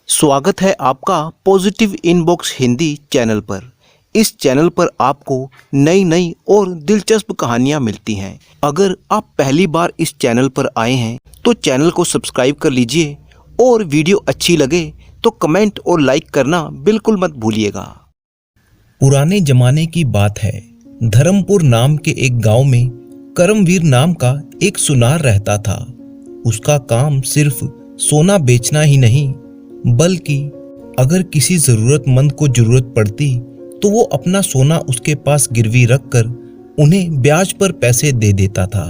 स्वागत है आपका पॉजिटिव इनबॉक्स हिंदी चैनल पर। इस चैनल पर आपको नई नई और दिलचस्प कहानियाँ मिलती हैं। अगर आप पहली बार इस चैनल पर आए हैं तो चैनल को सब्सक्राइब कर लीजिए और वीडियो अच्छी लगे तो कमेंट और लाइक करना बिल्कुल मत भूलिएगा। पुराने जमाने की बात है। धर्मपुर नाम के एक गांव में करमवीर नाम का एक सुनार रहता था। उसका काम सिर्फ सोना बेचना ही नहीं, बल्कि अगर किसी जरूरतमंद को जरूरत पड़ती तो वो अपना सोना उसके पास गिरवी रखकर उन्हें ब्याज पर पैसे दे देता था।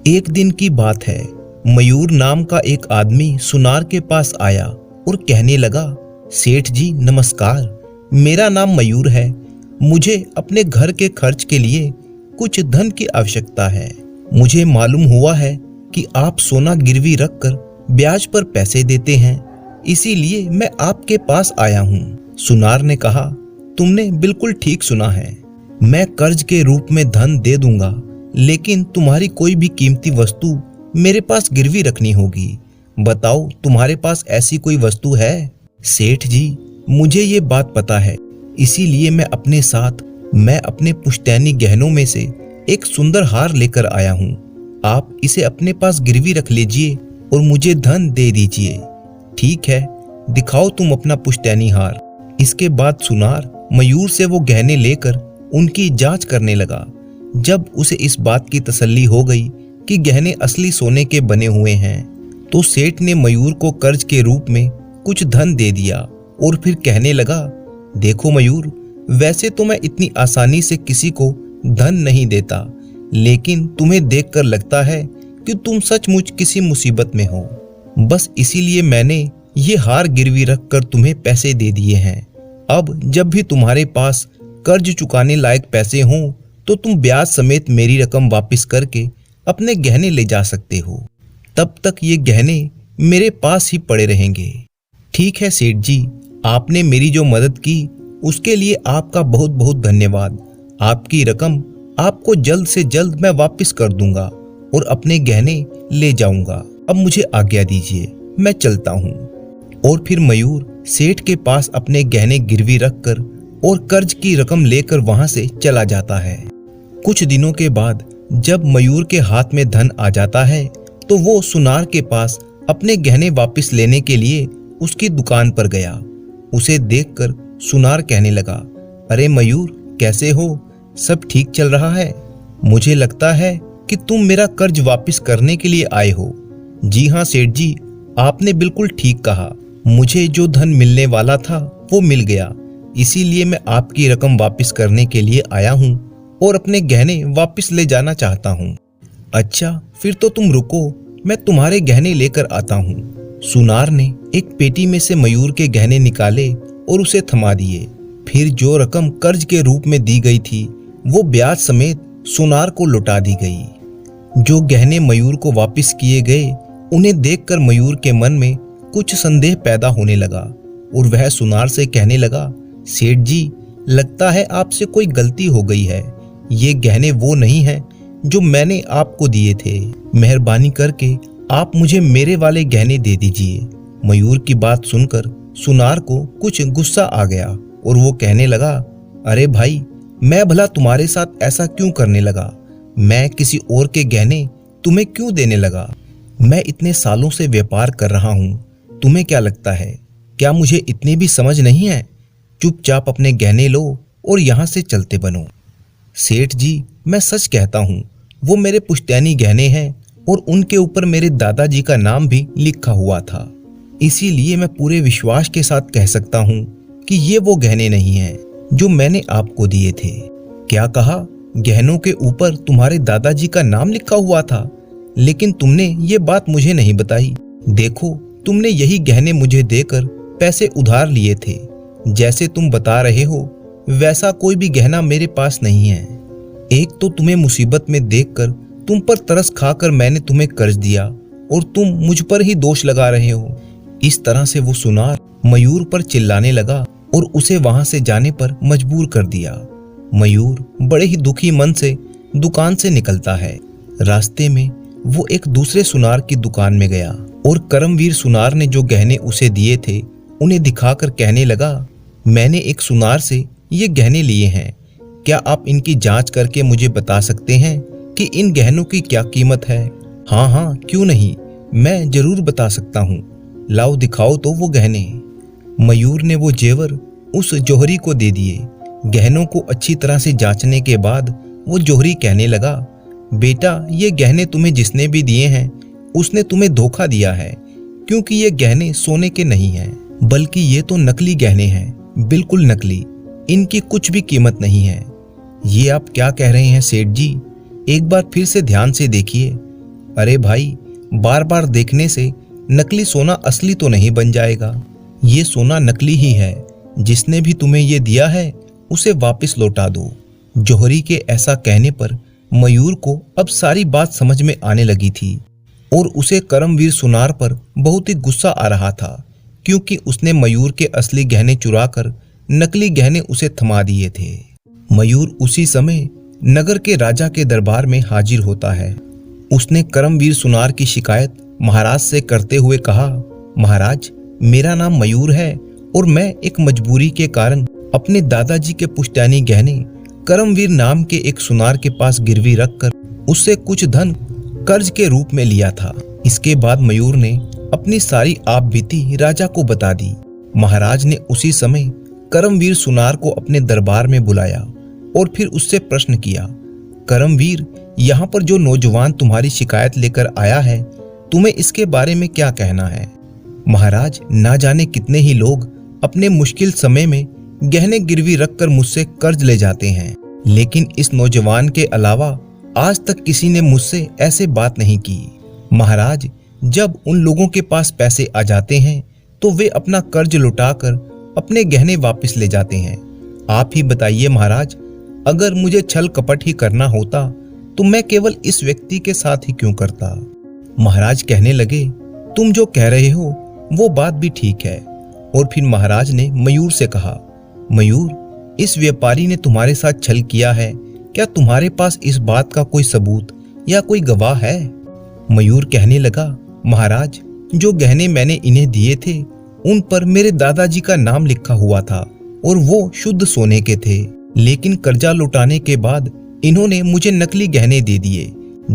एक दिन की बात है, मयूर नाम का एक आदमी सुनार के पास आया और कहने लगा, सेठ जी नमस्कार, मेरा नाम मयूर है। मुझे अपने घर के खर्च के लिए कुछ धन की आवश्यकता है। मुझे मालूम हुआ है कि आप सोना गिरवी रखकर ब्याज पर पैसे देते हैं, इसीलिए मैं आपके पास आया हूँ। सुनार ने कहा, तुमने बिल्कुल ठीक सुना है। मैं कर्ज के रूप में धन दे दूंगा, लेकिन तुम्हारी कोई भी कीमती वस्तु मेरे पास गिरवी रखनी होगी। बताओ, तुम्हारे पास ऐसी कोई वस्तु है? सेठ जी, मुझे ये बात पता है, इसीलिए मैं अपने पुश्तैनी गहनों में से एक सुंदर हार लेकर आया हूँ। आप इसे अपने पास गिरवी रख लीजिए और मुझे धन दे दीजिए। ठीक है, दिखाओ तुम अपना पुश्तैनी हार। इसके बाद सुनार मयूर से वो गहने लेकर उनकी जांच करने लगा। जब उसे इस बात की तसल्ली हो गई कि गहने असली सोने के बने हुए हैं, तो सेठ ने मयूर को कर्ज के रूप में कुछ धन दे दिया और फिर कहने लगा, देखो मयूर, वैसे तो मैं इतनी आसानी से किसी को धन नहीं देता, लेकिन तुम्हें देखकर लगता है कि तुम सचमुच किसी मुसीबत में हो। बस इसीलिए मैंने ये हार गिरवी रखकर तुम्हें पैसे दे दिए हैं। अब जब भी तुम्हारे पास कर्ज चुकाने लायक पैसे हों तो तुम ब्याज समेत मेरी रकम वापस करके अपने गहने ले जा सकते हो। तब तक ये गहने मेरे पास ही पड़े रहेंगे। ठीक है सेठ जी, आपने मेरी जो मदद की उसके लिए आपका बहुत बहुत धन्यवाद। आपकी रकम आपको जल्द से जल्द मैं वापस कर दूंगा और अपने गहने ले जाऊंगा। अब मुझे आज्ञा दीजिए, मैं चलता हूँ। और फिर मयूर सेठ के पास अपने गहने गिरवी रखकर और कर्ज की रकम लेकर वहां से चला जाता है। कुछ दिनों के बाद जब मयूर के हाथ में धन आ जाता है तो वो सुनार के पास अपने गहने वापस लेने के लिए उसकी दुकान पर गया। उसे देखकर सुनार कहने लगा, अरे मयूर, कैसे हो? सब ठीक चल रहा है? मुझे लगता है कि तुम मेरा कर्ज वापस करने के लिए आए हो। जी हाँ सेठ जी, आपने बिल्कुल ठीक कहा। मुझे जो धन मिलने वाला था वो मिल गया, इसीलिए मैं आपकी रकम वापस करने के लिए आया हूँ और अपने गहने वापस ले जाना चाहता हूँ। अच्छा, फिर तो तुम रुको, मैं तुम्हारे गहने लेकर आता हूँ। सुनार ने एक पेटी में से मयूर के गहने निकाले और उसे थमा दिए। फिर जो रकम कर्ज के रूप में दी गई थी वो ब्याज समेत सुनार को लौटा दी गई। जो गहने मयूर को वापस किए गए, उन्हें देखकर मयूर के मन में कुछ संदेह पैदा होने लगा और वह सुनार से कहने लगा, सेठ जी, लगता है आपसे कोई गलती हो गई है। ये गहने वो नहीं हैं जो मैंने आपको दिए थे। मेहरबानी करके आप मुझे मेरे वाले गहने दे दीजिए। मयूर की बात सुनकर सुनार को कुछ गुस्सा आ गया और वो कहने लगा, अरे भाई, मैं भला तुम्हारे साथ ऐसा क्यों करने लगा? मैं किसी और के गहने तुम्हें क्यों देने लगा? मैं इतने सालों से व्यापार कर रहा हूँ, तुम्हें क्या लगता है, क्या मुझे इतनी भी समझ नहीं है? चुपचाप अपने गहने लो और यहाँ से चलते बनो। सेठ जी, मैं सच कहता हूँ, वो मेरे पुश्तैनी गहने हैं और उनके ऊपर मेरे दादाजी का नाम भी लिखा हुआ था। इसीलिए मैं पूरे विश्वास के साथ कह सकता हूँ कि ये वो गहने नहीं हैं जो मैंने आपको दिए थे। क्या कहा? गहनों के ऊपर तुम्हारे दादाजी का नाम लिखा हुआ था, लेकिन तुमने ये बात मुझे नहीं बताई। देखो, तुमने यही गहने मुझे देकर पैसे उधार लिए थे। जैसे तुम बता रहे हो वैसा कोई भी गहना मेरे पास नहीं है। एक तो तुम्हें मुसीबत में देखकर तुम पर तरस खाकर मैंने तुम्हें कर्ज दिया और तुम मुझ पर ही दोष लगा रहे हो। इस तरह से वो सुनार मयूर पर चिल्लाने लगा और उसे वहां से जाने पर मजबूर कर दिया। मयूर बड़े ही दुखी मन से दुकान से निकलता है। रास्ते में वो एक दूसरे सुनार की दुकान में गया और करमवीर सुनार ने जो गहने उसे दिए थे उन्हें दिखाकर कहने लगा, मैंने एक सुनार से ये गहने लिए हैं। क्या आप इनकी जांच करके मुझे बता सकते हैं कि इन गहनों की क्या कीमत है? हाँ हाँ, क्यों नहीं, मैं जरूर बता सकता हूँ। लाओ दिखाओ तो वो गहने। मयूर ने वो जेवर उस जौहरी को दे दिए। गहनों को अच्छी तरह से जांचने के बाद वो जौहरी कहने लगा, बेटा, ये गहने तुम्हें जिसने भी दिए हैं उसने तुम्हें धोखा दिया है, क्योंकि ये गहने सोने के नहीं हैं, बल्कि ये तो नकली गहने हैं, बिल्कुल नकली। इनकी कुछ भी कीमत नहीं है। ये आप क्या कह रहे हैं सेठ जी? एक बार फिर से ध्यान से देखिए। अरे भाई, बार बार देखने से नकली सोना असली तो नहीं बन जाएगा। ये सोना नकली ही है। जिसने भी तुम्हें ये दिया है उसे वापस लौटा दो। जौहरी के ऐसा कहने पर मयूर को अब सारी बात समझ में आने लगी थी और उसे करमवीर सुनार पर बहुत ही गुस्सा आ रहा था, क्योंकि उसने मयूर के असली गहने चुराकर नकली गहने उसे थमा दिए थे। मयूर उसी समय नगर के राजा के दरबार में हाजिर होता है। उसने करमवीर सुनार की शिकायत महाराज से करते हुए कहा, महाराज, मेरा नाम मयूर है और मैं एक मजबूरी के कारण अपने दादाजी के पुश्तैनी गहने करमवीर नाम के एक सुनार के पास गिरवी रखकर उससे कुछ धन कर्ज के रूप में लिया था। इसके बाद मयूर ने अपनी सारी आपबीती राजा को बता दी। महाराज ने उसी समय करमवीर सुनार को अपने दरबार में बुलाया और फिर उससे प्रश्न किया, करमवीर, यहाँ पर जो नौजवान तुम्हारी शिकायत लेकर आया है, तुम्हें इसके बारे में क्या कहना है? महाराज, ना जाने कितने ही लोग अपने मुश्किल समय में गहने गिरवी रखकर मुझसे कर्ज ले जाते हैं, लेकिन इस नौजवान के अलावा आज तक किसी ने मुझसे ऐसे बात नहीं की। महाराज, जब उन लोगों के पास पैसे आ जाते हैं तो वे अपना कर्ज लौटाकर अपने गहने वापस ले जाते हैं। आप ही बताइए महाराज, अगर मुझे छल कपट ही करना होता तो मैं केवल इस व्यक्ति के साथ ही क्यों करता? महाराज कहने लगे, तुम जो कह रहे हो वो बात भी ठीक है। और फिर महाराज ने मयूर से कहा, मयूर, इस व्यापारी ने तुम्हारे साथ छल किया है, क्या तुम्हारे पास इस बात का कोई सबूत या कोई गवाह है? मयूर कहने लगा, महाराज, जो गहने मैंने इन्हें दिए थे उन पर मेरे दादाजी का नाम लिखा हुआ था और वो शुद्ध सोने के थे, लेकिन कर्जा लौटाने के बाद इन्होंने मुझे नकली गहने दे दिए।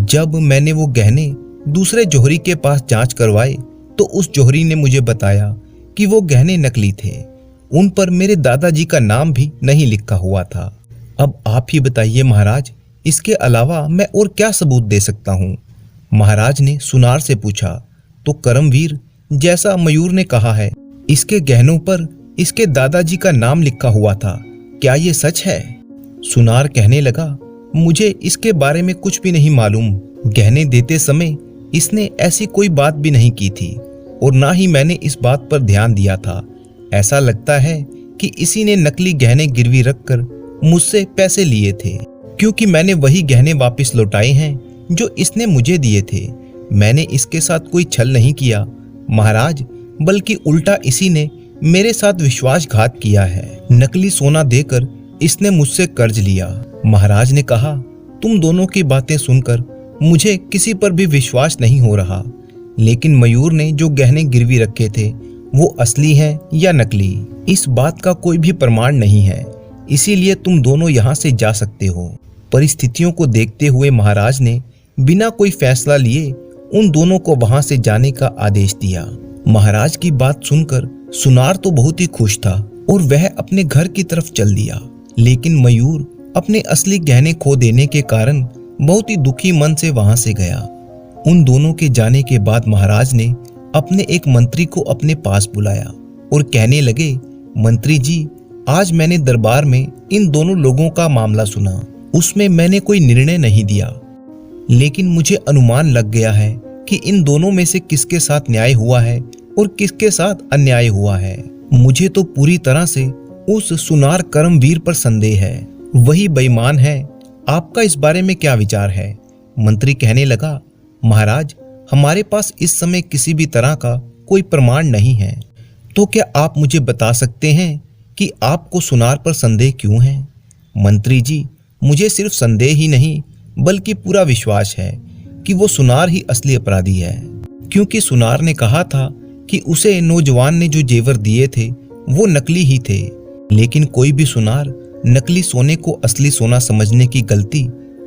जब मैंने वो गहने दूसरे जौहरी के पास जांच करवाए तो उस जौहरी ने मुझे बताया कि वो गहने नकली थे, उन पर मेरे दादाजी का नाम भी नहीं लिखा हुआ था। अब आप ही बताइए महाराज, इसके अलावा मैं और क्या सबूत दे सकता हूँ? महाराज ने सुनार से पूछा तो करमवीर, जैसा मयूर ने कहा है, इसके गहनों पर इसके दादाजी का नाम लिखा हुआ था, क्या ये सच है? सुनार कहने लगा, मुझे इसके बारे में कुछ भी नहीं मालूम। गहने देते समय इसने ऐसी कोई बात भी नहीं की थी और ना ही मैंने इस बात पर ध्यान दिया था। ऐसा लगता है कि इसी ने नकली गहने गिरवी रखकर मुझसे पैसे लिए थे, क्योंकि मैंने वही गहने वापस लौटाए हैं जो इसने मुझे दिए थे। मैंने इसके साथ कोई छल नहीं किया महाराज, बल्कि उल्टा इसी ने मेरे साथ विश्वासघात किया है। नकली सोना देकर इसने मुझसे कर्ज लिया। महाराज ने कहा, तुम दोनों की बातें सुनकर मुझे किसी पर भी विश्वास नहीं हो रहा, लेकिन मयूर ने जो गहने गिरवी रखे थे वो असली हैं या नकली, इस बात का कोई भी प्रमाण नहीं है, इसीलिए तुम दोनों यहाँ से जा सकते हो। परिस्थितियों को देखते हुए महाराज ने बिना कोई फैसला लिए उन दोनों को वहां से जाने का आदेश दिया। महाराज की बात सुनकर सुनार तो बहुत ही खुश था और वह अपने घर की तरफ चल दिया, लेकिन मयूर अपने असली गहने खो देने के कारण बहुत ही दुखी मन से वहां से गया। उन दोनों के जाने के बाद महाराज ने अपने एक मंत्री को अपने पास बुलाया और कहने लगे, मंत्री जी, आज मैंने दरबार में इन दोनों लोगों का मामला सुना। उसमें मैंने कोई निर्णय नहीं दिया, लेकिन मुझे अनुमान लग गया है कि इन दोनों में से किसके साथ न्याय हुआ है और किसके साथ अन्याय हुआ है। मुझे तो पूरी तरह से उस सुनार करमवीर पर संदेह है, वही बेईमान है। आपका इस बारे में क्या विचार है? मंत्री कहने लगा, महाराज, हमारे पास इस समय किसी भी तरह का कोई प्रमाण नहीं है, तो क्या आप मुझे बता सकते हैं कि आपको सुनार पर संदेह क्यों है? मंत्री जी, मुझे सिर्फ संदेह ही नहीं बल्कि पूरा विश्वास है कि वो सुनार ही असली अपराधी है, क्योंकि सुनार ने कहा था कि उसे नौजवान ने जो जेवर दिए थे वो नकली ही थे, लेकिन कोई भी सुनार नकली सोने को असली सोना समझने की गलती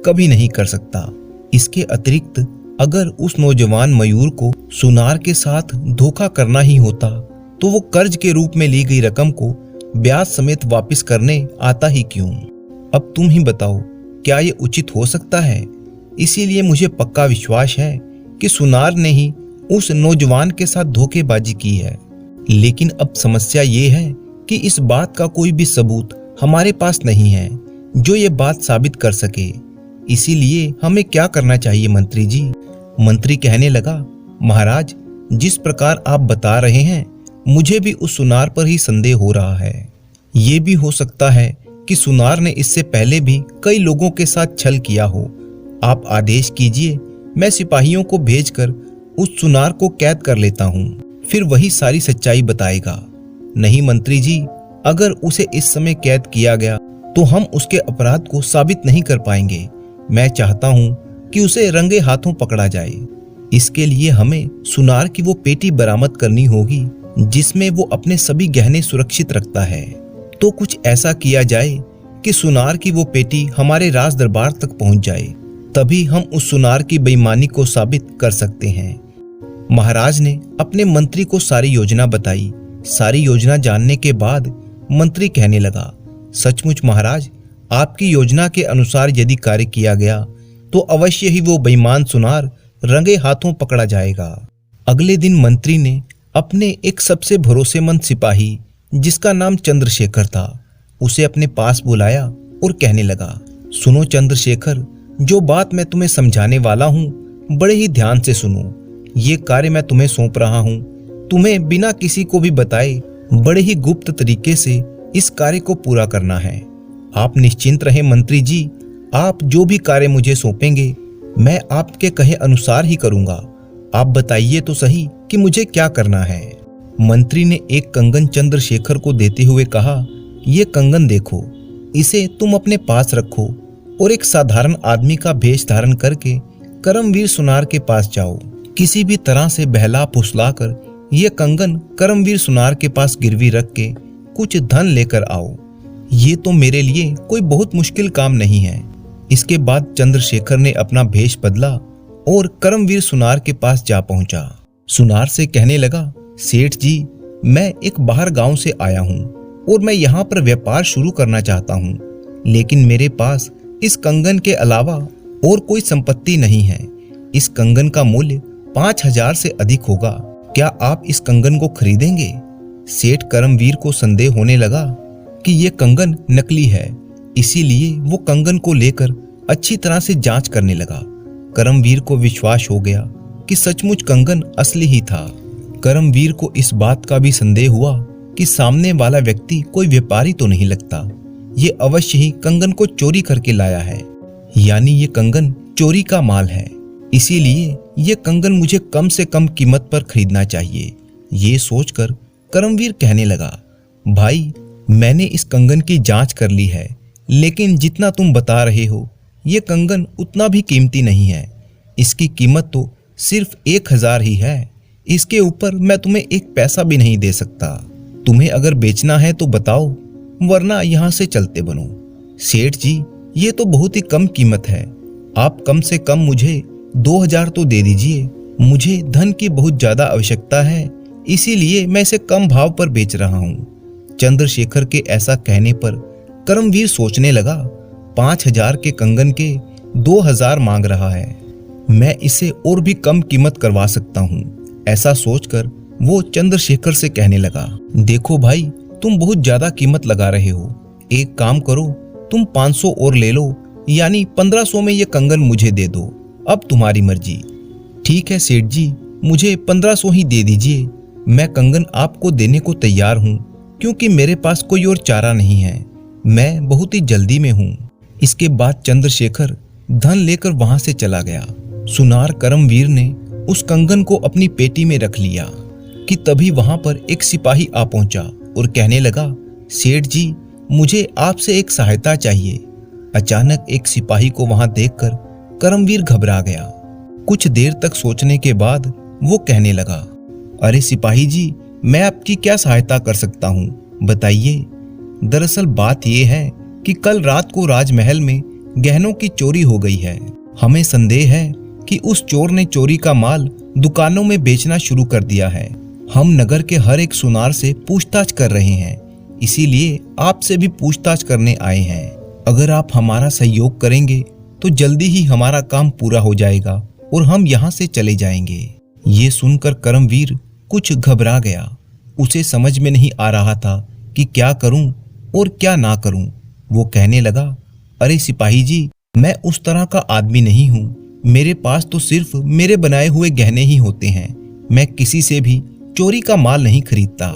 कभी नहीं कर सकता। इसके अतिरिक्त अगर उस नौजवान मयूर को सुनार के साथ धोखा करना ही होता तो वो कर्ज के रूप में ली गई रकम को ब्याज समेत वापस करने आता ही क्यों? अब तुम ही बताओ, क्या ये उचित हो सकता है? इसीलिए मुझे पक्का विश्वास है कि सुनार ने ही उस नौजवान के साथ धोखेबाजी की है। लेकिन अब समस्या ये है कि इस बात का कोई भी सबूत हमारे पास नहीं है जो ये बात साबित कर सके। इसीलिए हमें क्या करना चाहिए मंत्री जी? मंत्री कहने लगा, महाराज, जिस प्रकार आप बता रहे हैं मुझे भी उस सुनार पर ही संदेह हो रहा है। ये भी हो सकता है कि सुनार ने इससे पहले भी कई लोगों के साथ छल किया हो। आप आदेश कीजिए, मैं सिपाहियों को भेजकर उस सुनार को कैद कर लेता हूँ, फिर वही सारी सच्चाई बताएगा। नहीं मंत्री जी, अगर उसे इस समय कैद किया गया तो हम उसके अपराध को साबित नहीं कर पाएंगे। मैं चाहता हूँ कि उसे रंगे हाथों पकड़ा जाए। इसके लिए हमें सुनार की वो पेटी बरामद करनी होगी जिसमें वो अपने सभी गहने सुरक्षित रखता है। तो कुछ ऐसा किया जाए कि सुनार की वो पेटी हमारे राज दरबार तक पहुंच जाए, तभी हम उस सुनार की बेईमानी को साबित कर सकते हैं। महाराज ने अपने मंत्री को सारी योजना बताई। सारी योजना जानने के बाद मंत्री कहने लगा, सचमुच महाराज, आपकी योजना के अनुसार यदि कार्य किया गया तो अवश्य ही वो बेईमान सुनार रंगे हाथों पकड़ा जाएगा। अगले दिन मंत्री ने अपने एक सबसे भरोसेमंद सिपाही, जिसका नाम चंद्रशेखर था, उसे अपने पास बुलाया और कहने लगा, सुनो चंद्रशेखर, जो बात मैं तुम्हें समझाने वाला हूँ बड़े ही ध्यान से सुनो। ये कार्य मैं तुम्हें सौंप रहा हूँ, तुम्हें बिना किसी को भी बताए बड़े ही गुप्त तरीके से इस कार्य को पूरा करना है। आप निश्चिंत रहें मंत्री जी, आप जो भी कार्य मुझे सौंपेंगे मैं आपके कहे अनुसार ही करूंगा। आप बताइए तो सही कि मुझे क्या करना है। मंत्री ने एक कंगन चंद्रशेखर को देते हुए कहा, ये कंगन देखो, इसे तुम अपने पास रखो और एक साधारण आदमी का भेष धारण करके करमवीर सुनार के पास जाओ। किसी भी तरह से बहला फुसलाकर ये कंगन करमवीर सुनार के पास गिरवी रख के कुछ धन लेकर आओ। ये तो मेरे लिए कोई बहुत मुश्किल काम नहीं है। इसके बाद चंद्रशेखर ने अपना भेष बदला और करमवीर सुनार के पास जा पहुंचा। सुनार से कहने लगा, सेठ जी, मैं एक बाहर गांव से आया हूं और मैं यहाँ पर व्यापार शुरू करना चाहता हूँ, लेकिन मेरे पास इस कंगन के अलावा और कोई संपत्ति नहीं है। इस कंगन का मूल्य 5000 से अधिक होगा। क्या आप इस कंगन को खरीदेंगे? सेठ करमवीर को संदेह होने लगा कि ये कंगन नकली है, इसीलिए वो कंगन को लेकर अच्छी तरह से जांच करने लगा। करमवीर को विश्वास हो गया कि सचमुच कंगन असली ही था। करमवीर को इस बात का भी संदेह हुआ कि सामने वाला व्यक्ति कोई व्यापारी तो नहीं लगता, ये अवश्य ही कंगन को चोरी करके लाया है, यानी ये कंगन चोरी का माल है। इसीलिए ये कंगन मुझे कम से कम कीमत पर खरीदना चाहिए। ये सोचकर करमवीर कहने लगा, भाई, मैंने इस कंगन की जांच कर ली है, लेकिन जितना तुम बता रहे हो ये कंगन उतना भी कीमती नहीं है। इसकी कीमत तो सिर्फ 1000 ही है। इसके ऊपर मैं तुम्हें एक पैसा भी नहीं दे सकता। तुम्हें अगर बेचना है तो बताओ, वरना यहाँ से चलते बनो। सेठ जी, ये तो बहुत ही कम कीमत है। आप कम से कम मुझे 2000 तो दे दीजिए। मुझे धन की बहुत ज्यादा आवश्यकता है, इसीलिए मैं इसे कम भाव पर बेच रहा हूँ। चंद्रशेखर के ऐसा कहने पर करमवीर सोचने लगा, 5000 के कंगन के 2000 मांग रहा है, मैं इसे और भी कम कीमत करवा सकता हूँ। ऐसा सोचकर वो चंद्रशेखर से कहने लगा, देखो भाई, तुम बहुत ज्यादा कीमत लगा रहे हो। एक काम करो, तुम 500 और ले लो, यानी 1500 में ये कंगन मुझे दे दो। अब तुम्हारी मर्जी। ठीक है सेठ जी, मुझे 1500 ही दे दीजिए। मैं कंगन आपको देने को तैयार हूँ, क्योंकि मेरे पास कोई और चारा नहीं है। मैं बहुत ही जल्दी में हूँ। इसके बाद चंद्रशेखर धन लेकर वहां से चला गया। सुनार करमवीर ने उस कंगन को अपनी पेटी में रख लिया कि तभी वहां पर एक सिपाही आ पहुंचा और कहने लगा, सेठ जी, मुझे आपसे एक सहायता चाहिए। अचानक एक सिपाही को वहां देखकर करमवीर घबरा गया। कुछ देर तक सोचने के बाद वो कहने लगा, अरे सिपाही जी, मैं आपकी क्या सहायता कर सकता हूँ, बताइए। दरअसल बात यह है कि कल रात को राजमहल में गहनों की चोरी हो गई है। हमें संदेह है कि उस चोर ने चोरी का माल दुकानों में बेचना शुरू कर दिया है। हम नगर के हर एक सुनार से पूछताछ कर रहे हैं, इसीलिए आपसे भी पूछताछ करने आए हैं। अगर आप हमारा सहयोग करेंगे तो जल्दी ही हमारा काम पूरा हो जाएगा और हम यहाँ से चले जाएंगे। ये सुनकर करमवीर कुछ घबरा गया। उसे समझ में नहीं आ रहा था कि क्या करूं और क्या ना करूं। वो कहने लगा, अरे सिपाही जी, मैं उस तरह का आदमी नहीं हूँ। मेरे पास तो सिर्फ मेरे बनाए हुए गहने ही होते हैं। मैं किसी से भी चोरी का माल नहीं खरीदता।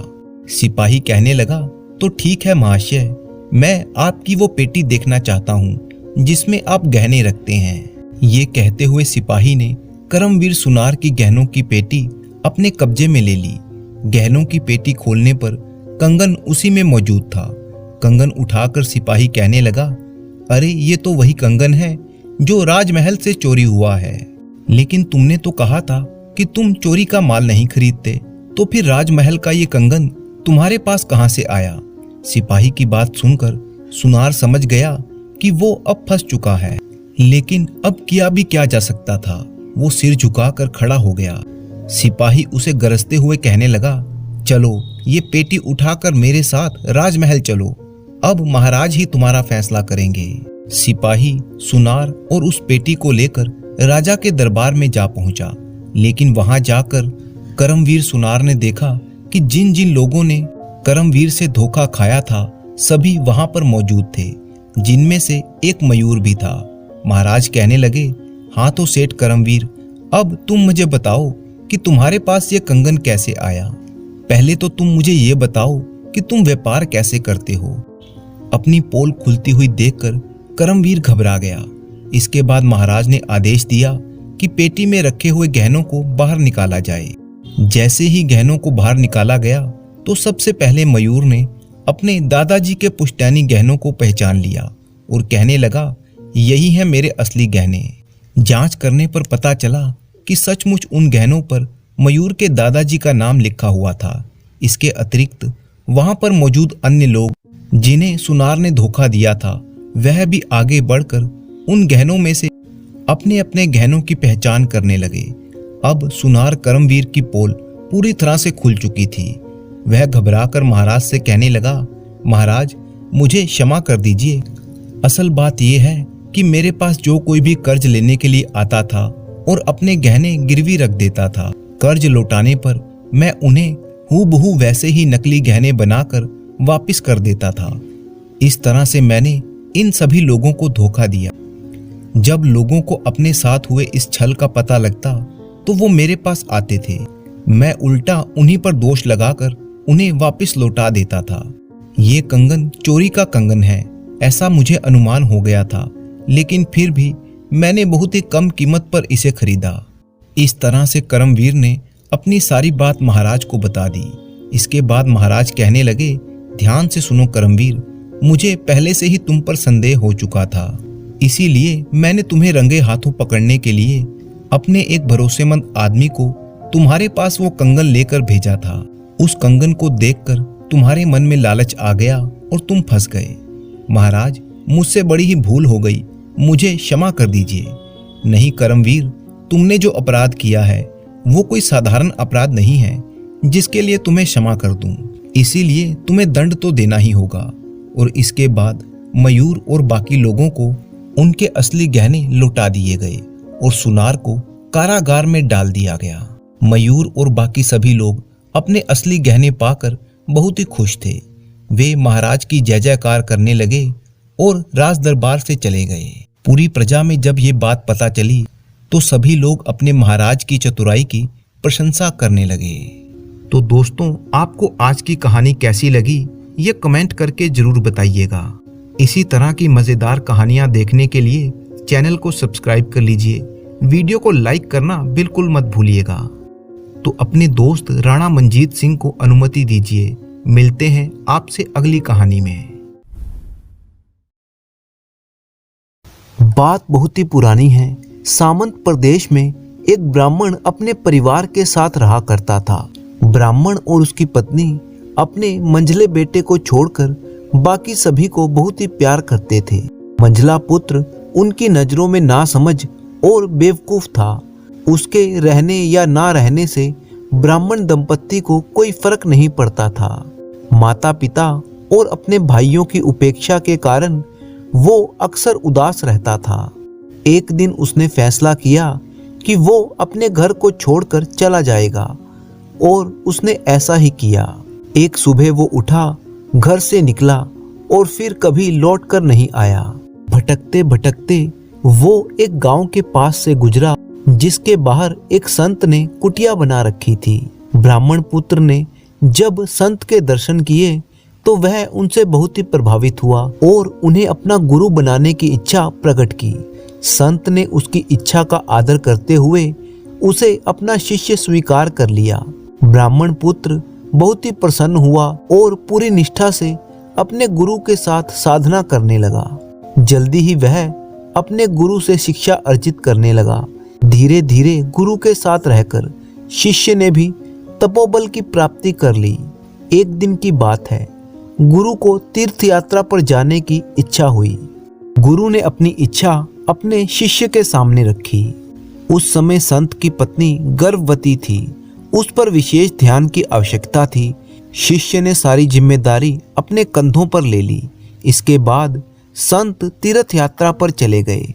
सिपाही कहने लगा, तो ठीक है महाशय, मैं आपकी वो पेटी देखना चाहता हूँ जिसमें आप गहने रखते हैं। ये कहते हुए सिपाही ने करमवीर सुनार की गहनों की पेटी अपने कब्जे में ले ली। गहनों की पेटी खोलने पर कंगन उसी में मौजूद था। कंगन उठाकर सिपाही कहने लगा, अरे ये तो वही कंगन है जो राजमहल से चोरी हुआ है। लेकिन तुमने तो कहा था कि तुम चोरी का माल नहीं खरीदते, तो फिर राजमहल का ये कंगन तुम्हारे पास कहां से आया? सिपाही की बात सुनकर सुनार समझ गया कि वो अब फंस चुका है, लेकिन अब किया भी क्या जा सकता था। वो सिर झुकाकर खड़ा हो गया। सिपाही उसे गरजते हुए कहने लगा, चलो ये पेटी उठाकर मेरे साथ राजमहल चलो, अब महाराज ही तुम्हारा फैसला करेंगे। सिपाही सुनार और उस पेटी को लेकर राजा के दरबार में जा पहुंचा। लेकिन वहां जाकर करमवीर सुनार ने देखा कि जिन जिन लोगों ने करमवीर से धोखा खाया था सभी वहां पर मौजूद थे, जिनमें से एक मयूर भी था। महाराज कहने लगे, हाँ तो सेठ करमवीर, अब तुम मुझे बताओ कि तुम्हारे पास ये कंगन कैसे आया। पहले तो तुम मुझे ये बताओ कि तुम व्यापार कैसे करते हो। अपनी पोल खुलती हुई देखकर करमवीर घबरा गया। इसके बाद महाराज ने आदेश दिया कि पेटी में रखे हुए गहनों को बाहर निकाला जाए। जैसे ही गहनों को बाहर निकाला गया तो सबसे पहले मयूर ने अपने दादाजी के पुश्तैनी गहनों को पहचान लिया और कहने लगा, यही है मेरे असली गहने। जांच करने पर पता चला कि सचमुच उन गहनों पर मयूर के दादाजी का नाम लिखा हुआ था। इसके अतिरिक्त वहां पर मौजूद अन्य लोग जिन्हें सुनार ने धोखा दिया था, वह भी आगे बढ़कर उन गहनों में से अपने अपने गहनों की पहचान करने लगे। अब सुनार करमवीर की पोल पूरी तरह से खुल चुकी थी। वह घबराकर महाराज से कहने लगा, महाराज मुझे क्षमा कर दीजिए। असल बात यह है कि मेरे पास जो कोई भी कर्ज लेने के लिए आता था और अपने गहने गिरवी रख देता था, कर्ज लौटाने पर मैं उन्हें हूबहू वैसे ही नकली गहने बनाकर वापस कर देता था। इस तरह से मैंने इन सभी लोगों को धोखा दिया। जब लोगों को अपने साथ हुए इस छल का पता लगता तो वो मेरे पास आते थे। मैं उल्टा उन्हीं पर दोष लगाकर उन्हें वापस लौटा देता था। ये कंगन चोरी का कंगन है, ऐसा मुझे अनुमान हो गया था, लेकिन फिर भी मैंने बहुत ही कम कीमत पर इसे खरीदा। इस तरह से करमवीर ने अपनी सारी बात महाराज को बता दी। इसके बाद महाराज कहने लगे, ध्यान से सुनो करमवीर, मुझे पहले से ही तुम पर संदेह हो चुका था, इसीलिए मैंने तुम्हें रंगे हाथों पकड़ने के लिए अपने एक भरोसेमंद आदमी को तुम्हारे पास वो कंगन लेकर भेजा था। उस कंगन को देखकर तुम्हारे मन में लालच आ गया और तुम फंस गए। महाराज मुझसे बड़ी ही भूल हो गई, मुझे क्षमा कर दीजिए। नहीं करमवीर, तुमने जो अपराध किया है वो कोई साधारण अपराध नहीं है जिसके लिए तुम्हें क्षमा कर दूं, इसीलिए तुम्हें दंड तो देना ही होगा। और इसके बाद मयूर और बाकी लोगों को उनके असली गहने लौटा दिए गए और सुनार को कारागार में डाल दिया गया। मयूर और बाकी सभी लोग अपने असली गहने पाकर बहुत ही खुश थे। वे महाराज की जय जयकार करने लगे और राज दरबार से चले गए। पूरी प्रजा में जब ये बात पता चली तो सभी लोग अपने महाराज की चतुराई की प्रशंसा करने लगे। तो दोस्तों, आपको आज की कहानी कैसी लगी ये कमेंट करके जरूर बताइएगा। इसी तरह की मजेदार कहानियां देखने के लिए चैनल को सब्सक्राइब कर लीजिए। वीडियो को लाइक करना बिल्कुल मत भूलिएगा। तो अपने दोस्त राणा मंजीत सिंह को अनुमति दीजिए। मिलते हैं आपसे अगली कहानी में। बात बहुत ही पुरानी है। सामंत प्रदेश में एक ब्राह्मण अपने परिवार के साथ रहा करता था। ब्राह्मण और उसकी पत्नी अपने मंझले बेटे को छोड़कर बाकी सभी को बहुत ही प्यार करते थे। मंझला पुत्र उनकी नजरों में नासमझ और बेवकूफ था। उसके रहने या ना रहने से ब्राह्मण दंपत्ति को कोई फर्क नहीं पड़ता था। माता पिता और अपने भाइयों की उपेक्षा के कारण वो अक्सर उदास रहता था। एक दिन उसने फैसला किया कि वो अपने घर को छोड़कर चला जाएगा और उसने ऐसा ही किया। एक सुबह वो उठा, घर से निकला और फिर कभी लौटकर नहीं आया। भटकते भटकते वो एक गांव के पास से गुजरा जिसके बाहर एक संत ने कुटिया बना रखी थी। ब्राह्मण पुत्र ने जब संत के दर्शन किए तो वह उनसे बहुत ही प्रभावित हुआ और उन्हें अपना गुरु बनाने की इच्छा प्रकट की। संत ने उसकी इच्छा का आदर करते हुए उसे अपना शिष्य स्वीकार कर लिया। ब्राह्मण पुत्र बहुत ही प्रसन्न हुआ और पूरी निष्ठा से अपने गुरु के साथ साधना करने लगा। जल्दी ही वह अपने गुरु से शिक्षा अर्जित करने लगा। धीरे धीरे गुरु के साथ रहकर शिष्य ने भी तपोबल की प्राप्ति कर ली। एक दिन की बात है, गुरु को तीर्थ यात्रा पर जाने की इच्छा हुई। गुरु ने अपनी इच्छा अपने शिष्य के सामने रखी। उस समय संत की पत्नी गर्भवती थी। उस पर विशेष ध्यान की आवश्यकता थी। शिष्य ने सारी जिम्मेदारी अपने कंधों पर ले ली। इसके बाद संत तीर्थ यात्रा पर चले गए।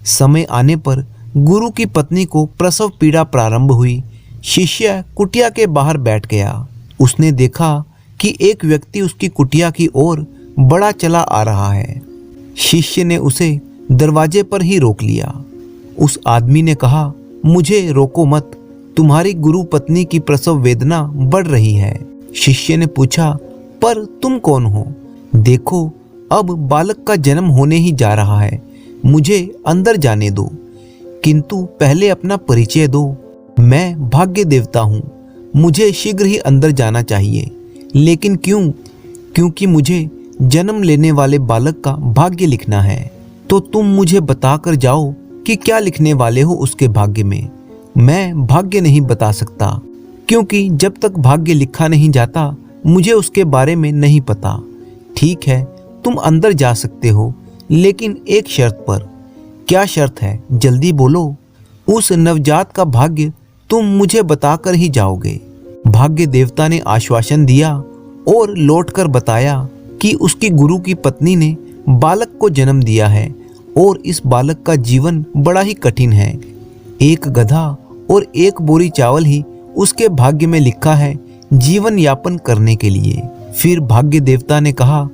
समय आने पर गुरु की पत्नी को प्रसव पीड़ा प्रारंभ हुई। शिष्य कुटिया के बाहर बैठ गया। उसने देखा कि एक व्यक्ति उसकी कुटिया की ओर बढ़ा चला आ रहा है। शिष्य ने उसे दरवाजे पर ही रोक लिया। उस आदमी ने कहा, मुझे रोको मत, तुम्हारी गुरु पत्नी की प्रसव वेदना बढ़ रही है। शिष्य ने पूछा, पर तुम कौन हो? देखो, अब बालक का जन्म होने ही जा रहा है, मुझे अंदर जाने दो, किंतु पहले अपना परिचय दो। मैं भाग्य देवता हूँ, मुझे शीघ्र ही अंदर जाना चाहिए। लेकिन क्यों? क्योंकि मुझे जन्म लेने वाले बालक का भाग्य लिखना है। तो तुम मुझे बताकर जाओ कि क्या लिखने वाले हो उसके भाग्य में। मैं भाग्य नहीं बता सकता, क्योंकि जब तक भाग्य लिखा नहीं जाता मुझे उसके बारे में नहीं पता। ठीक है, तुम अंदर जा सकते हो, लेकिन एक शर्त पर। क्या शर्त है? जल्दी बोलो। उस नवजात का भाग्य तुम मुझे बताकर ही जाओगे। भाग्य देवता ने आश्वासन दिया और लौटकर बताया कि उसकी गुरु की पत्नी ने बालक को जन्म दिया है और इस बालक का जीवन बड़ा ही कठिन है। एक गधा और एक बोरी चावल ही उसके भाग्य में लिखा है जीवन यापन करने के लिए। फिर भाग्य देवता ने कहा,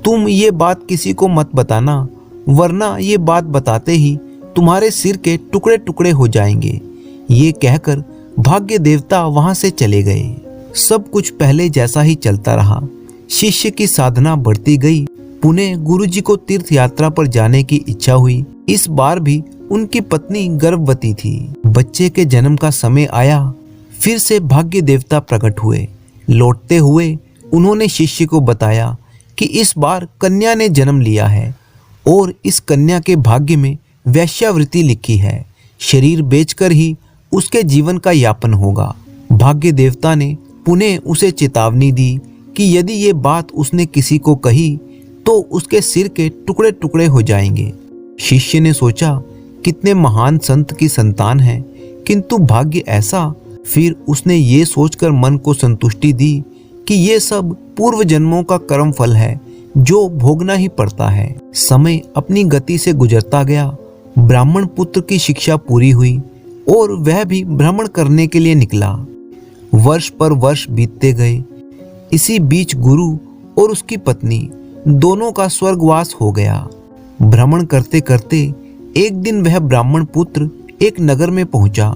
तुम ये बात किसी को मत बताना, वरना ये बात बताते ही तुम्हारे सिर के टुकड़े टुकड़े हो जाएंगे। ये कहकर भाग्य देवता वहां से चले गए। सब कुछ पहले जैसा ही चलता रहा। शिष्य की साधना बढ़ती गई। पुनः गुरुजी को तीर्थ यात्रा पर जाने की इच्छा हुई। इस बार भी उनकी पत्नी गर्भवती थी। बच्चे के जन्म का समय आया। फिर से भाग्य देवता प्रकट हुए। लौटते हुए उन्होंने शिष्य को बताया कि इस बार कन्या ने जन्म लिया है और इस कन्या के भाग्य में वैश्यावृत्ति लिखी है। शरीर बेचकर ही उसके जीवन का यापन होगा। भाग्य देवता ने पुनः उसे चेतावनी दी कि यदि ये बात उसने किसी को कही तो उसके सिर के टुकड़े टुकड़े हो जाएंगे। शिष्य ने सोचा, कितने महान संत की संतान है, किंतु भाग्य ऐसा। फिर उसने ये सोचकर मन को संतुष्टि दी कि ये सब पूर्व जन्मों का कर्म फल है जो भोगना ही पड़ता है। समय अपनी गति से गुजरता गया। ब्राह्मण पुत्र की शिक्षा पूरी हुई और वह भी भ्रमण करने के लिए निकला। वर्ष पर वर्ष बीतते गए। इसी बीच गुरु और उसकी पत्नी दोनों का स्वर्गवास हो गया। भ्रमण करते करते एक दिन वह ब्राह्मण पुत्र एक नगर में पहुंचा।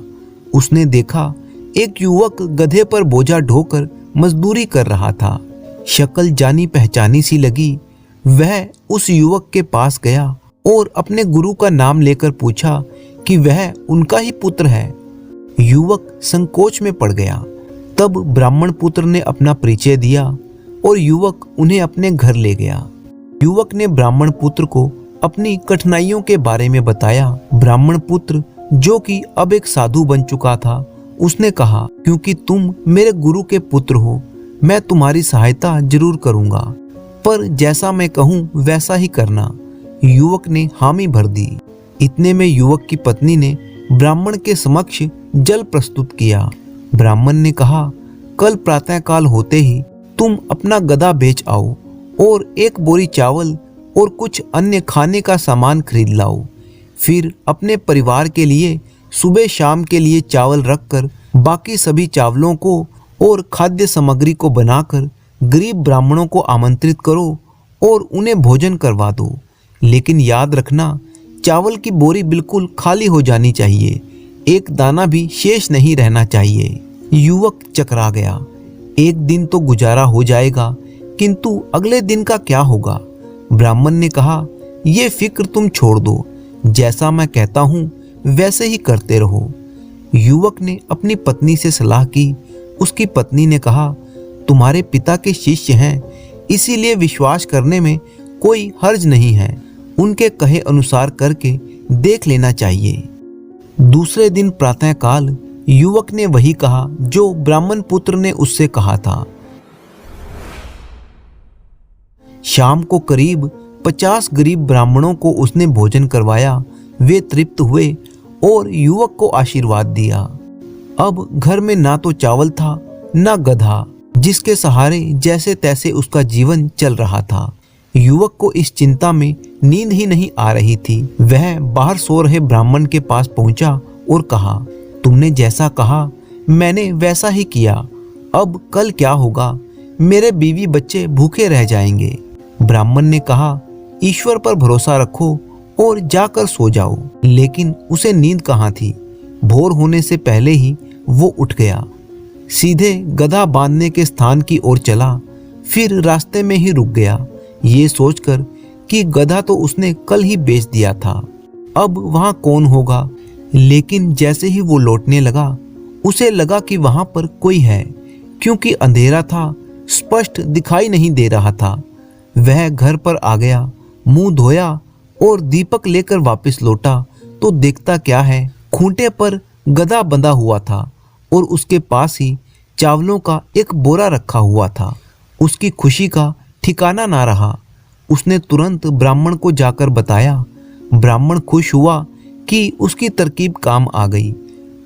उसने देखा एक युवक गधे पर बोझा ढोकर मजदूरी कर रहा था। शक्ल जानी पहचानी सी लगी। वह उस युवक के पास गया और अपने गुरु का नाम लेकर पूछा कि वह उनका ही पुत्र है। युवक संकोच में पड़ गया। तब ब्राह्मण पुत्र ने अपना परिचय दिया और युवक उन्हें अपने घर ले गया। युवक ने ब्राह्मण पुत्र को अपनी कठिनाइयों के बारे में बताया। ब्राह्मण पुत्र, जो कि अब एक साधु बन चुका था, उसने कहा, क्योंकि तुम मेरे गुरु के पुत्र हो, मैं तुम्हारी सहायता जरूर करूंगा, पर जैसा मैं कहूं वैसा ही करना। युवक ने हामी भर दी। इतने में युवक की पत्नी ने ब्राह्मण के समक्ष जल प्रस्तुत किया। ब्राह्मण ने कहा, कल प्रातःकाल होते ही तुम अपना गधा बेच आओ और एक बोरी चावल और कुछ अन्य खाने का सामान खरीद लाओ। फिर अपने परिवार के लिए सुबह शाम के लिए चावल रखकर बाकी सभी चावलों को और खाद्य सामग्री को बनाकर गरीब ब्राह्मणों को आमंत्रित करो और उन्हें भोजन करवा दो। लेकिन याद रखना, चावल की बोरी बिल्कुल खाली हो जानी चाहिए, एक दाना भी शेष नहीं रहना चाहिए। युवक चकरा गया। एक दिन तो गुजारा हो जाएगा, किंतु अगले दिन का क्या होगा? ब्राह्मण ने कहा, ये फिक्र तुम छोड़ दो, जैसा मैं कहता हूँ वैसे ही करते रहो। युवक ने अपनी पत्नी से सलाह की। उसकी पत्नी ने कहा, तुम्हारे पिता के शिष्य हैं, इसीलिए विश्वास करने में कोई हर्ज नहीं है, उनके कहे अनुसार करके देख लेना चाहिए। दूसरे दिन प्रातःकाल युवक ने वही कहा जो ब्राह्मण पुत्र ने उससे कहा था। शाम को करीब 50 गरीब ब्राह्मणों को उसने भोजन करवाया। वे तृप्त हुए और युवक को आशीर्वाद दिया। अब घर में ना तो चावल था ना गधा, जिसके सहारे जैसे तैसे उसका जीवन चल रहा था। युवक को इस चिंता में नींद ही नहीं आ रही थी। वह बाहर सो रहे ब्राह्मण के पास पहुंचा और कहा, तुमने जैसा कहा मैंने वैसा ही किया। अब कल क्या होगा? मेरे बीवी बच्चे भूखे रह जाएंगे। ब्राह्मण ने कहा, ईश्वर पर भरोसा रखो और जाकर सो जाओ। लेकिन उसे नींद कहाँ थी। भोर होने से पहले ही वो उठ गया, सीधे गधा बांधने के स्थान की ओर चला। फिर रास्ते में ही रुक गया, ये सोचकर कि गधा तो उसने कल ही बेच दिया था, अब वहां कौन होगा। लेकिन जैसे ही वो लौटने लगा, उसे लगा कि वहां पर कोई है, क्योंकि अंधेरा था, स्पष्ट दिखाई नहीं दे रहा था। वह घर पर आ गया, मुंह धोया और दीपक लेकर वापस लौटा तो देखता क्या है, खूंटे पर गधा बंधा हुआ था और उसके पास ही चावलों का एक बोरा रखा हुआ था। उसकी खुशी का ठिकाना ना रहा। उसने तुरंत ब्राह्मण को जाकर बताया। ब्राह्मण खुश हुआ कि उसकी तरकीब काम आ गई।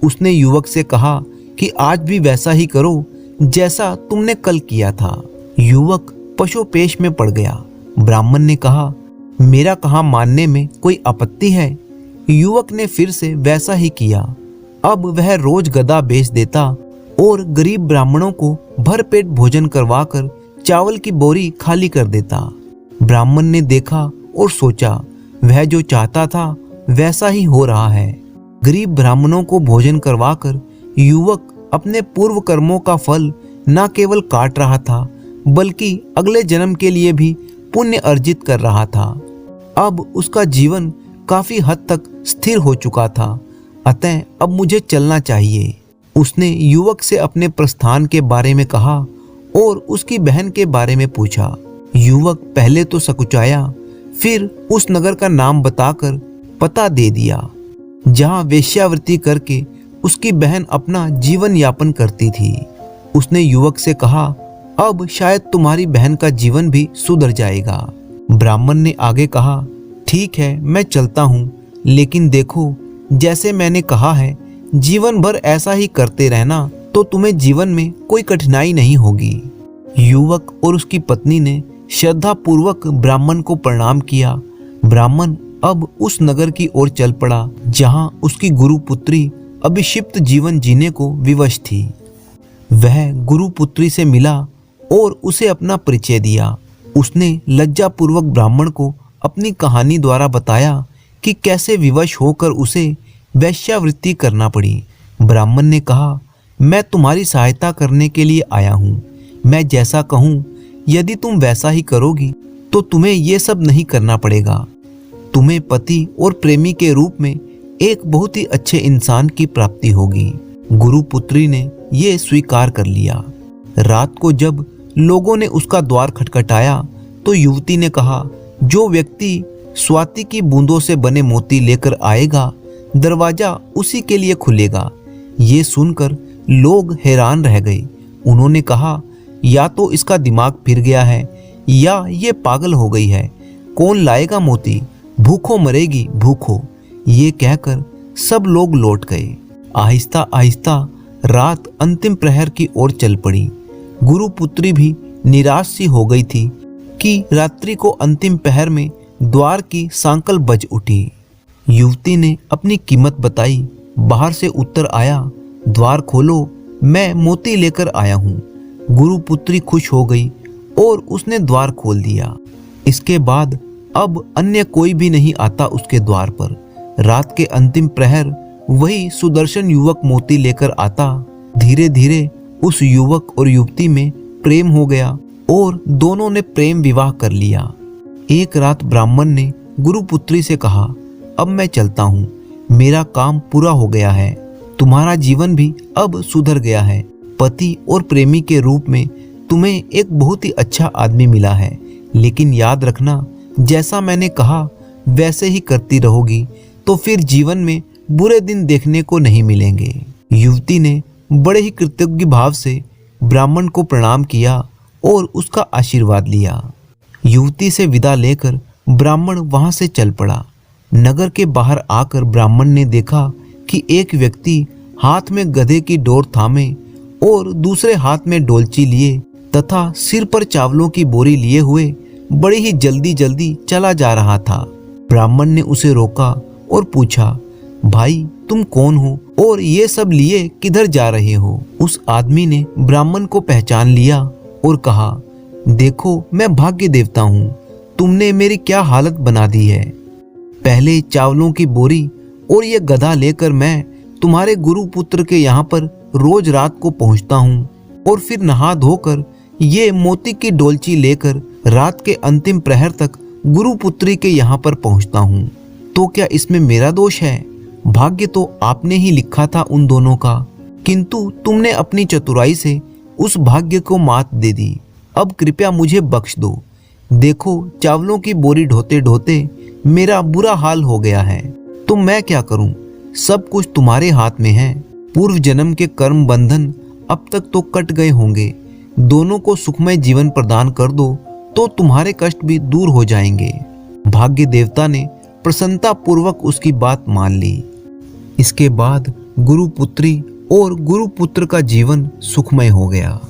उसने युवक से कहा कि आज भी वैसा ही करो जैसा तुमने कल किया था। युवक पशोपेश में पड़ गया। ब्राह्मण ने कहा, मेरा कहाँ मानने में कोई आपत्ति है। युवक ने फिर से वैसा ही किया। अब वह रोज गधा बेच देता और गरीब ब्राह्मणों को भरपेट भोजन करवाकर चावल की बोरी खाली कर देता। ब्राह्मण ने देखा और सोचा, वह जो चाहता था वैसा ही हो रहा है। गरीब ब्राह्मणों को भोजन करवाकर युवक अपने पूर्व कर्मों का फल न केवल काट रहा था, बल्कि अगले जन्म के लिए भी पुण्य अर्जित कर रहा था। अब उसका जीवन काफी हद तक स्थिर हो चुका था, अतः अब मुझे चलना चाहिए। उसने युवक से अपने प्रस्थान के बारे में कहा और उसकी बहन के बारे में पूछा। युवक पहले तो सकुचाया, फिर उस नगर का नाम बताकर पता दे दिया जहां वेश्यावृत्ति करके उसकी बहन अपना जीवन यापन करती थी। उसने युवक से कहा, अब शायद तुम्हारी बहन का जीवन भी सुधर जाएगा। ब्राह्मण ने आगे कहा, ठीक है, मैं चलता हूँ, लेकिन देखो जैसे मैंने कहा है, जीवन भर ऐसा ही करते रहना तो तुम्हें जीवन में कोई कठिनाई नहीं होगी। युवक और उसकी पत्नी ने श्रद्धा पूर्वक ब्राह्मण को प्रणाम किया। ब्राह्मण अब उस नगर की ओर चल पड़ा जहां उसकी गुरु पुत्री अभिषिप्त जीवन जीने को विवश थी। वह गुरु पुत्री से मिला और उसे अपना परिचय दिया। उसने लज्जापूर्वक ब्राह्मण को अपनी कहानी द्वारा बताया कि कैसे विवश होकर उसे वैश्यावृत्ति करना पड़ी। ब्राह्मण ने कहा, मैं तुम्हारी सहायता करने के लिए आया हूँ। मैं जैसा कहूँ यदि तुम वैसा ही करोगी तो तुम्हें ये सब नहीं करना पड़ेगा। तुम्हें पति और प्रेमी के रूप में एक बहुत ही अच्छे इंसान की प्राप्ति होगी। गुरु पुत्री ने ये स्वीकार कर लिया। रात को जब लोगों ने उसका द्वार खटखटाया तो युवती ने कहा, जो व्यक्ति स्वाति की बूंदों से बने मोती लेकर आएगा, दरवाजा उसी के लिए खुलेगा। ये सुनकर लोग हैरान रह गए। उन्होंने कहा, या तो इसका दिमाग फिर गया है या ये पागल हो गई है। कौन लाएगा मोती, भूखों मरेगी भूखों। ये कहकर सब लोग लौट गए। आहिस्ता आहिस्ता रात अंतिम प्रहर की ओर चल पड़ी। गुरुपुत्री भी निराश सी हो गई थी कि रात्रि को अंतिम पहर में द्वार की सांकल बज उठी। युवती ने अपनी कीमत बताई। बाहर से उत्तर आया, द्वार खोलो, मैं मोती लेकर आया हूँ। गुरुपुत्री खुश हो गई और उसने द्वार खोल दिया। इसके बाद अब अन्य कोई भी नहीं आता उसके द्वार पर। रात के अंतिम प्रहर वही सुदर्शन युवक मोती लेकर आता। धीरे धीरे उस युवक और युवती में प्रेम हो गया और दोनों ने प्रेम विवाह कर लिया। एक रात ब्राह्मण ने गुरुपुत्री से कहा, अब मैं चलता हूँ, मेरा काम पूरा हो गया है। तुम्हारा जीवन भी अब सुधर गया है। पति और प्रेमी के रूप में तुम्हें एक बहुत ही अच्छा आदमी मिला है। लेकिन याद रखना, जैसा मैंने कहा वैसे ही करती रहोगी तो फिर जीवन में बुरे दिन देखने को नहीं मिलेंगे। युवती ने बड़े ही कृतज्ञ भाव से ब्राह्मण को प्रणाम किया और उसका आशीर्वाद लिया। युवती से विदा लेकर ब्राह्मण वहां से चल पड़ा। नगर के बाहर आकर ब्राह्मण ने देखा कि एक व्यक्ति हाथ में गधे की डोर थामे और दूसरे हाथ में डोलची लिए तथा सिर पर चावलों की बोरी लिए हुए बड़ी ही जल्दी जल्दी चला जा रहा था। ब्राह्मण ने उसे रोका और पूछा, भाई तुम कौन हो और ये सब लिए किधर जा रहे हो? उस आदमी ने ब्राह्मण को पहचान लिया और कहा, देखो मैं भाग्य देवता हूँ, तुमने मेरी क्या हालत बना दी है। पहले चावलों की बोरी और ये गधा लेकर मैं तुम्हारे गुरुपुत्र के यहाँ पर रोज रात को पहुँचता हूँ और फिर नहा धोकर ये मोती की डोलची लेकर रात के अंतिम प्रहर तक गुरुपुत्री के यहाँ पर पहुँचता हूँ। तो क्या इसमें मेरा दोष है? भाग्य तो आपने ही लिखा था उन दोनों का, किंतु तुमने अपनी चतुराई से उस भाग्य को मात दे दी। अब कृपया मुझे बख्श दो। देखो चावलों की बोरी ढोते ढोते मेरा बुरा हाल हो गया है, तो मैं क्या करूं? सब कुछ तुम्हारे हाथ में है। पूर्व जन्म के कर्म बंधन अब तक तो कट गए होंगे। दोनों को सुखमय जीवन प्रदान कर दो तो तुम्हारे कष्ट भी दूर हो जाएंगे। भाग्य देवता ने प्रसन्नता पूर्वक उसकी बात मान ली। इसके बाद गुरुपुत्री और गुरुपुत्र का जीवन सुखमय हो गया।